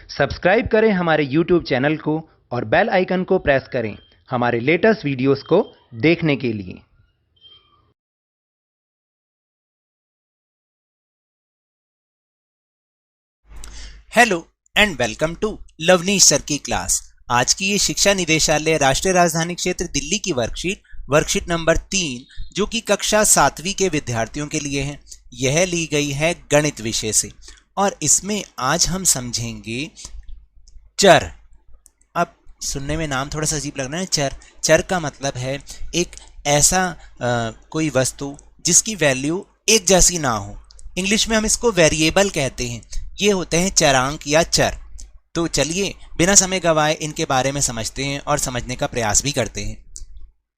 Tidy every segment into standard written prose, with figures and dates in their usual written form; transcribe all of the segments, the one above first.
Subscribe करें हमारे YouTube channel को और बेल आइकन को प्रेस करें हमारे लेटेस्ट वीडियोस को देखने के लिए। Hello and welcome to Lavneesh sir की क्लास। आज की ये शिक्षा निदेशालय राष्ट्रीय राजधानी क्षेत्र दिल्ली की वर्कशीट नंबर 3 जो कि कक्षा 7वीं के विद्यार्थियों के लिए है, यह ली गई है गणित विषय से और इसमें आज हम समझेंगे चर। अब सुनने में नाम थोड़ा सा अजीब लग रहा है। चर का मतलब है एक ऐसा कोई वस्तु जिसकी वैल्यू एक जैसी ना हो। इंग्लिश में हम इसको वेरिएबल कहते हैं। ये होते हैं चरांक या चर। तो चलिए बिना समय गवाए इनके बारे में समझते हैं और समझने का प्रयास भी करते हैं।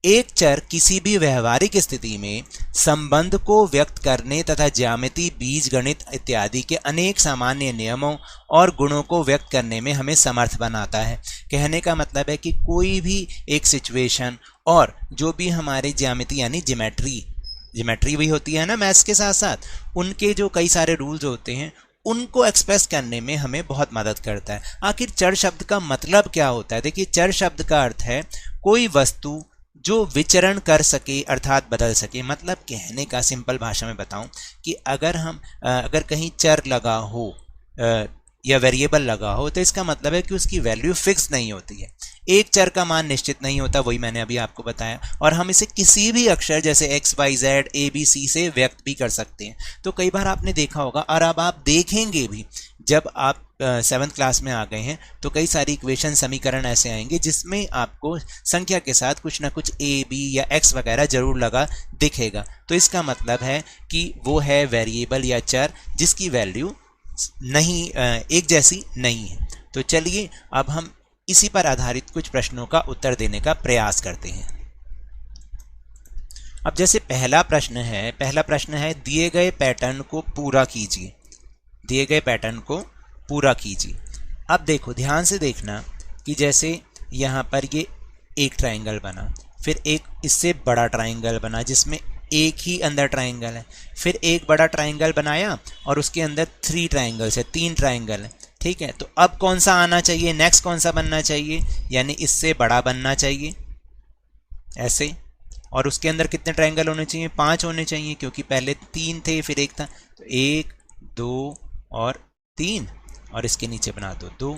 एक चर किसी भी व्यवहारिक स्थिति में संबंध को व्यक्त करने तथा ज्यामिति, बीजगणित इत्यादि के अनेक सामान्य नियमों और गुणों को व्यक्त करने में हमें समर्थ बनाता है। कहने का मतलब है कि कोई भी एक सिचुएशन और जो भी हमारे ज्यामिति यानी ज्योमेट्री भी होती है ना मैथ्स के साथ साथ, उनके जो कई सारे रूल्स होते हैं उनको एक्सप्रेस करने में हमें बहुत मदद करता है। आखिर चर शब्द का मतलब क्या होता है? देखिए, चर शब्द का अर्थ है कोई वस्तु जो विचरण कर सके अर्थात बदल सके। मतलब कहने का सिंपल भाषा में बताऊं कि अगर कहीं चर लगा हो या वेरिएबल लगा हो तो इसका मतलब है कि उसकी वैल्यू फिक्स नहीं होती है। एक चर का मान निश्चित नहीं होता, वही मैंने अभी आपको बताया, और हम इसे किसी भी अक्षर जैसे x, y, z, a, b, c से व्यक्त भी कर सकते हैं। तो कई बार आपने देखा होगा और अब आप देखेंगे भी, जब आप 7th क्लास में आ गए हैं तो कई सारी इक्वेशन समीकरण ऐसे आएंगे जिसमें आपको संख्या के साथ कुछ ना कुछ a, b या x वगैरह जरूर लगा दिखेगा। तो इसका मतलब है कि वो है वेरिएबल या चर जिसकी वैल्यू नहीं एक जैसी नहीं है। तो चलिए अब हम इसी पर आधारित कुछ प्रश्नों का उत्तर देने का प्रयास करते हैं। अब जैसे पहला प्रश्न है दिए गए पैटर्न को पूरा कीजिए। दिए गए पैटर्न को पूरा कीजिए। अब देखो, ध्यान से देखना कि जैसे यहाँ पर ये एक ट्रायंगल बना, फिर एक इससे बड़ा ट्रायंगल बना जिसमें एक ही अंदर ट्रायंगल है, फिर एक बड़ा ट्रायंगल बनाया और उसके अंदर 3 ट्रायंगल्स है, 3 ट्रायंगल है। ठीक है, तो अब कौन सा आना चाहिए, नेक्स्ट कौन सा बनना चाहिए, यानी इससे बड़ा बनना चाहिए ऐसे। और उसके अंदर कितने ट्रायंगल होने चाहिए? 5 होने चाहिए, क्योंकि पहले 3 थे फिर एक था। तो 1, 2 और 3, और इसके नीचे बना दो 2।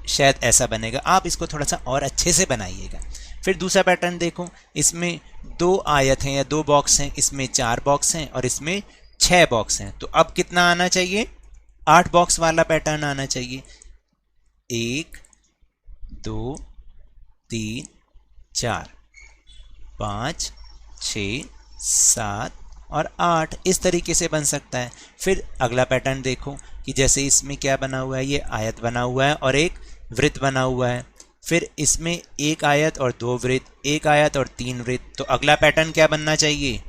शायद ऐसा बनेगा। आप इसको थोड़ा सा और अच्छे से बनाइएगा। फिर दूसरा पैटर्न देखो, इसमें 2 आयत हैं या 2 बॉक्स हैं, इसमें 4 बॉक्स हैं और इसमें 6 बॉक्स हैं। तो अब कितना आना चाहिए? 8 बॉक्स वाला पैटर्न आना चाहिए। 1, 2, 3, 4, 5, 6, 7 और 8 इस तरीके से बन सकता है। फिर अगला पैटर्न देखो कि जैसे इसमें क्या बना हुआ है, ये आयत बना हुआ है और एक वृत्त बना हुआ है। फिर इसमें 1 आयत और 2 वृत्त, 1 आयत और 3 वृत्त। तो अगला पैटर्न क्या बनना चाहिए?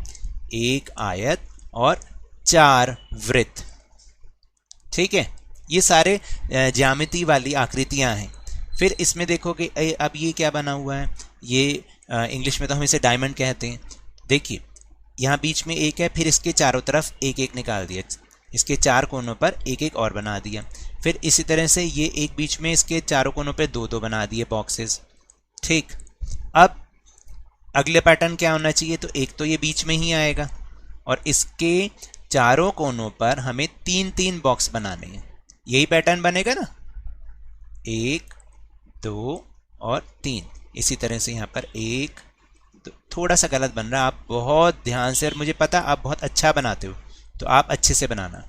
1 आयत और 4 वृत्त। ठीक है, ये सारे ज्यामिति वाली आकृतियां हैं। फिर इसमें देखो कि अब ये क्या बना हुआ है, ये इंग्लिश में तो हम इसे डायमंड कहते हैं। देखिए, यहाँ बीच में एक है, फिर इसके चारों तरफ एक एक निकाल दिया, इसके 4 कोनों पर एक एक और बना दिया। फिर इसी तरह से ये एक बीच में इसके चारों कोनों पे 2-2 बना दिए बॉक्सेस। ठीक, अब अगले पैटर्न क्या होना चाहिए? तो एक तो ये बीच में ही आएगा और इसके चारों कोनों पर हमें 3-3 बॉक्स बनाने हैं। यही पैटर्न बनेगा ना, 1, 2 और 3। इसी तरह से यहाँ पर 1, 2, थोड़ा सा गलत बन रहा है, आप बहुत ध्यान से, और मुझे पता आप बहुत अच्छा बनाते हो तो आप अच्छे से बनाना,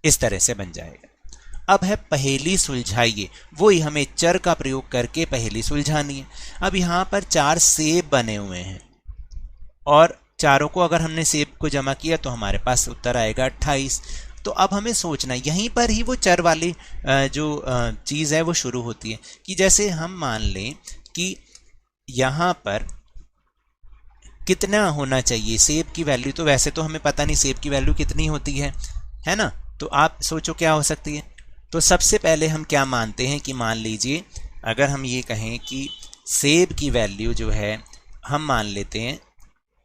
इस तरह से बन जाएगा। अब है पहेली सुलझाइए। वही हमें चर का प्रयोग करके पहेली सुलझानी है। अब यहाँ पर 4 सेब बने हुए हैं और चारों को अगर हमने सेब को जमा किया तो हमारे पास उत्तर आएगा 28। तो अब हमें सोचना, यहीं पर ही वो चर वाली जो चीज़ है वो शुरू होती है कि जैसे हम मान लें कि यहाँ पर कितना होना चाहिए सेब की वैल्यू। तो वैसे तो हमें पता नहीं सेब की वैल्यू कितनी होती है ना। तो आप सोचो क्या हो सकती है। तो सबसे पहले हम क्या मानते हैं कि मान लीजिए अगर हम ये कहें कि सेब की वैल्यू जो है, हम मान लेते हैं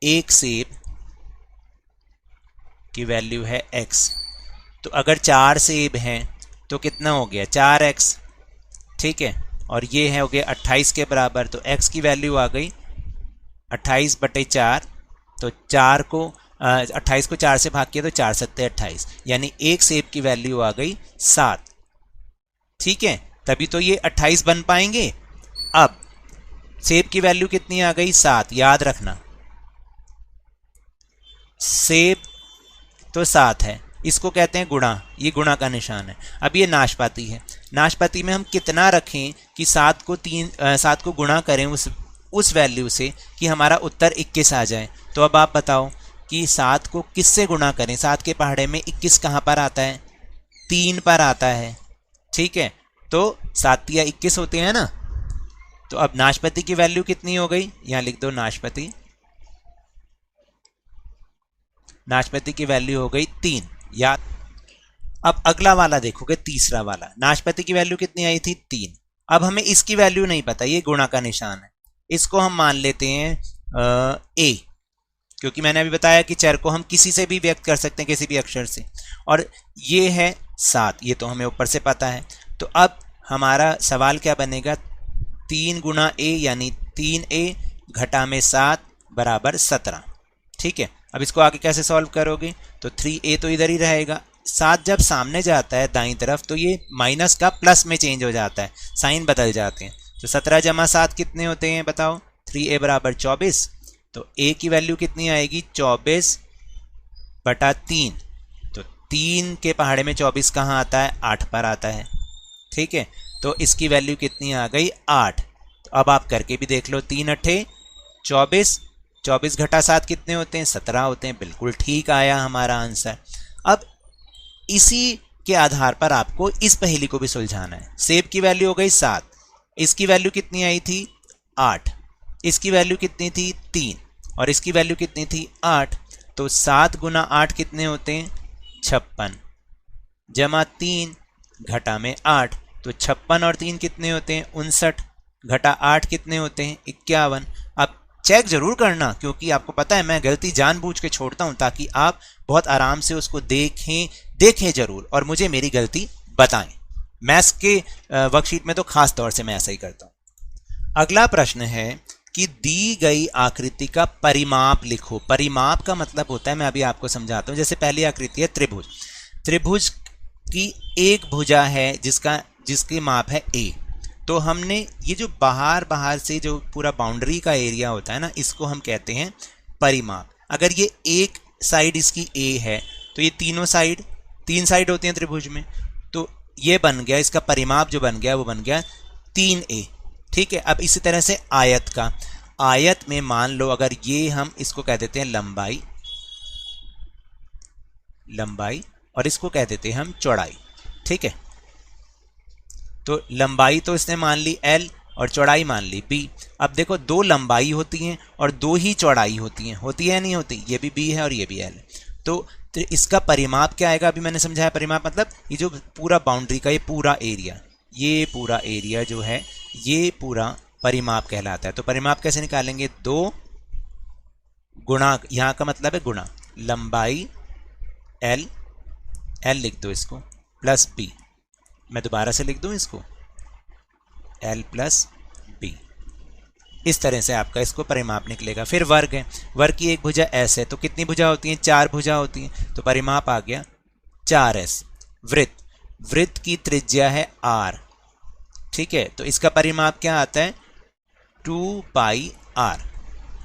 एक सेब की वैल्यू है x। तो अगर 4 सेब हैं तो कितना हो गया 4x, ठीक है, और ये है हो गया 28 के बराबर, तो x की वैल्यू आ गई 28/4, तो 4 को 28 को 4 से भाग किया तो 4 सत्ते 28, यानी एक सेब की वैल्यू आ गई 7, ठीक है, तभी तो ये 28 बन पाएंगे। अब सेब की वैल्यू कितनी आ गई 7, याद रखना सेब तो 7 है, इसको कहते हैं गुणा, ये गुणा का निशान है। अब ये नाशपाती है, नाशपाती में हम कितना रखें कि 7 को गुणा करें उस वैल्यू से कि हमारा उत्तर 21 आ जाए। तो अब आप बताओ कि 7 को किससे गुणा करें, 7 के पहाड़े में 21 कहाँ पर आता है, 3 पर आता है, ठीक है, तो 7 या 21 होते हैं ना। तो अब नाशपाती की वैल्यू कितनी हो गई, यहां लिख दो नाशपाती की वैल्यू हो गई 3, या अब अगला वाला देखोगे, तीसरा वाला, नाशपाती की वैल्यू कितनी आई थी 3। अब हमें इसकी वैल्यू नहीं पता, ये गुणा का निशान है, इसको हम मान लेते हैं a, क्योंकि मैंने अभी बताया कि चर को हम किसी से भी व्यक्त कर सकते हैं, किसी भी अक्षर से, और ये है 7, ये तो हमें ऊपर से पता है। तो अब हमारा सवाल क्या बनेगा, 3 गुणा a यानी 3a घटा में 7 बराबर 17, ठीक है। अब इसको आगे कैसे सॉल्व करोगे, तो 3a तो इधर ही रहेगा, 7 जब सामने जाता है दाईं तरफ तो ये माइनस का प्लस में चेंज हो जाता है, साइन बदल जाते हैं, तो 17 जमा 7 कितने होते हैं बताओ, 3a बराबर 24, तो a की वैल्यू कितनी आएगी 24/3, तो 3 के पहाड़े में 24 कहाँ आता है, 8 पर आता है, ठीक है, तो इसकी वैल्यू कितनी आ गई 8। तो अब आप करके भी देख लो, 3 अट्ठे 24, 24 घटा 7 कितने होते हैं 17 होते हैं, बिल्कुल ठीक आया हमारा आंसर। अब इसी के आधार पर आपको इस पहेली को भी सुलझाना है। सेब की वैल्यू हो गई 7, इसकी वैल्यू कितनी आई थी 8, इसकी वैल्यू कितनी थी 3, और इसकी वैल्यू कितनी थी 8, तो 7 गुना 8 कितने होते हैं 56, जमा 3 घटा में 8, तो 56 और 3 कितने होते हैं 59, घटा 8 कितने होते हैं 51। अब चेक जरूर करना, क्योंकि आपको पता है मैं गलती जानबूझ के छोड़ता हूं ताकि आप बहुत आराम से उसको देखें जरूर और मुझे मेरी गलती बताएं। मैथ्स के वर्कशीट में तो खास तौर से मैं ऐसा ही करता हूं। अगला प्रश्न है कि दी गई आकृति का परिमाप लिखो। परिमाप का मतलब होता है, मैं अभी आपको समझाता हूं। जैसे पहली आकृति है त्रिभुज, त्रिभुज की एक भुजा है जिसकी माप है a, तो हमने ये जो बाहर से जो पूरा बाउंड्री का एरिया होता है ना, इसको हम कहते हैं परिमाप। अगर ये एक साइड इसकी a है तो ये तीन साइड होती हैं त्रिभुज में, तो ये बन गया इसका परिमाप, जो बन गया वो बन गया 3a, ठीक है। अब इसी तरह से आयत का, आयत में मान लो अगर ये हम इसको कह देते हैं लंबाई और इसको कह देते हैं हम चौड़ाई, ठीक है। तो लंबाई तो इसने मान ली l और चौड़ाई मान ली b। अब देखो 2 लंबाई होती हैं और 2 ही चौड़ाई होती है नहीं होती, ये भी b है और ये भी l। तो इसका परिमाप क्या आएगा, अभी मैंने समझाया। परिमाप मतलब ये जो पूरा बाउंड्री का ये पूरा एरिया जो है ये पूरा परिमाप कहलाता है। तो परिमाप कैसे निकालेंगे, 2 गुणा, यहाँ का मतलब है गुणा, लंबाई l लिख दो इसको, प्लस b, मैं दोबारा से लिख दूं इसको l प्लस b। इस तरह से आपका इसको परिमाप निकलेगा। फिर वर्ग है, वर्ग की एक भुजा s है, तो कितनी भुजा होती हैं 4 भुजा होती हैं, तो परिमाप आ गया 4s। वृत्त की त्रिज्या है r, ठीक है, तो इसका परिमाप क्या आता है 2πr।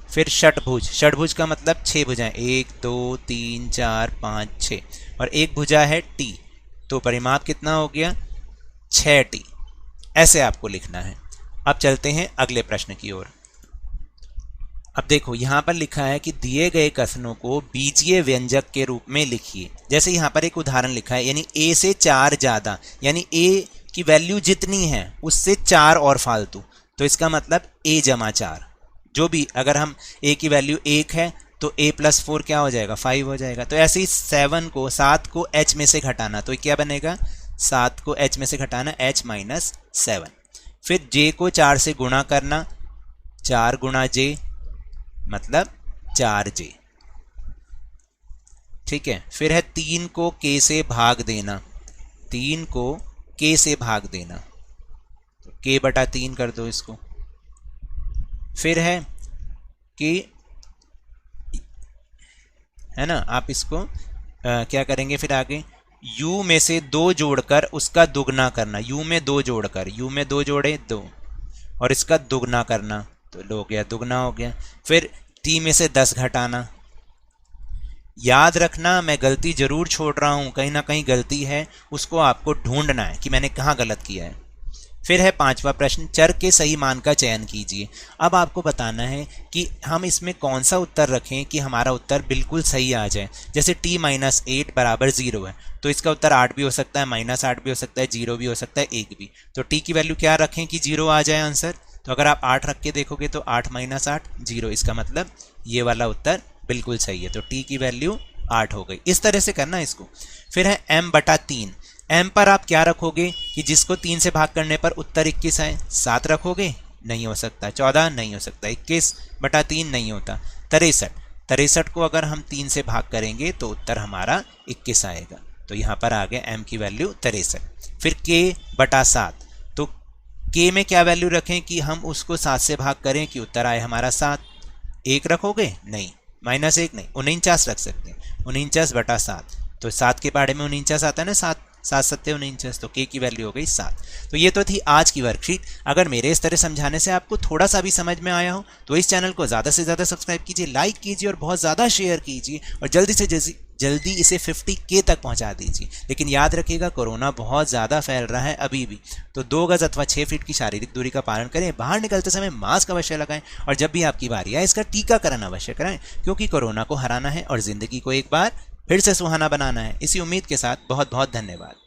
फिर षटभुज का मतलब 6 भुजाएं, 1 2 3 4 5 6, और एक भुजा है t, तो परिमाप कितना हो गया 6t। ऐसे आपको लिखना है। अब चलते हैं अगले प्रश्न की ओर। अब देखो यहां पर लिखा है कि दिए गए कथनों को बीजीय व्यंजक के रूप में लिखिए। जैसे यहां पर एक उदाहरण लिखा है, यानी a से 4 ज्यादा, यानी a की वैल्यू जितनी है उससे 4 और फालतू, तो इसका मतलब a जमा 4, जो भी, अगर हम a की वैल्यू 1 है तो a प्लस 4 क्या हो जाएगा 5 हो जाएगा। तो ऐसे ही 7 को h में से घटाना, तो क्या बनेगा 7 को h में से घटाना h माइनस 7। फिर j को 4 से गुणा करना, 4 गुणा j मतलब 4j, ठीक है। फिर है 3 को k से भाग देना, 3 को k से भाग देना, तो k बटा 3 कर दो इसको। फिर है कि है ना, आप इसको क्या करेंगे फिर आगे, u में से 2 जोड़कर उसका दुगना करना, u में 2 जोड़कर, u में 2 जोड़े 2 और इसका दुगना करना, तो हो गया दुगना हो गया। फिर t में से 10 घटाना। याद रखना मैं गलती जरूर छोड़ रहा हूं, कहीं ना कहीं गलती है, उसको आपको ढूंढना है कि मैंने कहाँ गलत किया है। फिर है 5वां प्रश्न, चर के सही मान का चयन कीजिए। अब आपको बताना है कि हम इसमें कौन सा उत्तर रखें कि हमारा उत्तर बिल्कुल सही आ जाए। जैसे t माइनस 8 बराबर 0 है, तो इसका उत्तर 8 भी हो सकता है, माइनस 8 भी हो सकता है, 0 भी हो सकता है, 1 भी। तो t की वैल्यू क्या रखें कि 0 आ जाए आंसर। तो अगर आप 8 रख के देखोगे तो 8 माइनस 8 0, इसका मतलब ये वाला उत्तर बिल्कुल सही है। तो t की वैल्यू 8 हो गई। इस तरह से करना इसको। फिर है m बटा 3। m पर आप क्या रखोगे कि जिसको 3 से भाग करने पर उत्तर 21 आए। 7 रखोगे, नहीं हो सकता। 14 नहीं हो सकता। 21 बटा 3 नहीं होता। 63 को अगर हम 3 से भाग करेंगे तो उत्तर हमारा 21 आएगा। तो यहाँ पर आ गया m की वैल्यू 63। फिर k बटा 7, तो k में क्या वैल्यू रखें कि हम उसको 7 से भाग करें कि उत्तर आए हमारा 7। 1 रखोगे, नहीं, माइनस 1 नहीं, 49 रख सकते हैं। 49 बटा 7, तो 7 के पहाड़े में 49 आता है ना, 7 7 सत्ते 49, तो k की वैल्यू हो गई 7। तो ये तो थी आज की वर्कशीट। अगर मेरे इस तरह समझाने से आपको थोड़ा सा भी समझ में आया हो तो इस चैनल को ज़्यादा से ज़्यादा सब्सक्राइब कीजिए, लाइक कीजिए और बहुत ज़्यादा शेयर कीजिए और जल्दी से जल्दी इसे 50K तक पहुंचा दीजिए। लेकिन याद रखिएगा कोरोना बहुत ज़्यादा फैल रहा है अभी भी, तो 2 गज अथवा 6 फीट की शारीरिक दूरी का पालन करें, बाहर निकलते समय मास्क अवश्य लगाएं और जब भी आपकी बारी आए इसका टीकाकरण अवश्य कराएं, क्योंकि कोरोना को हराना है और ज़िंदगी को एक बार फिर से सुहाना बनाना है। इसी उम्मीद के साथ बहुत बहुत धन्यवाद।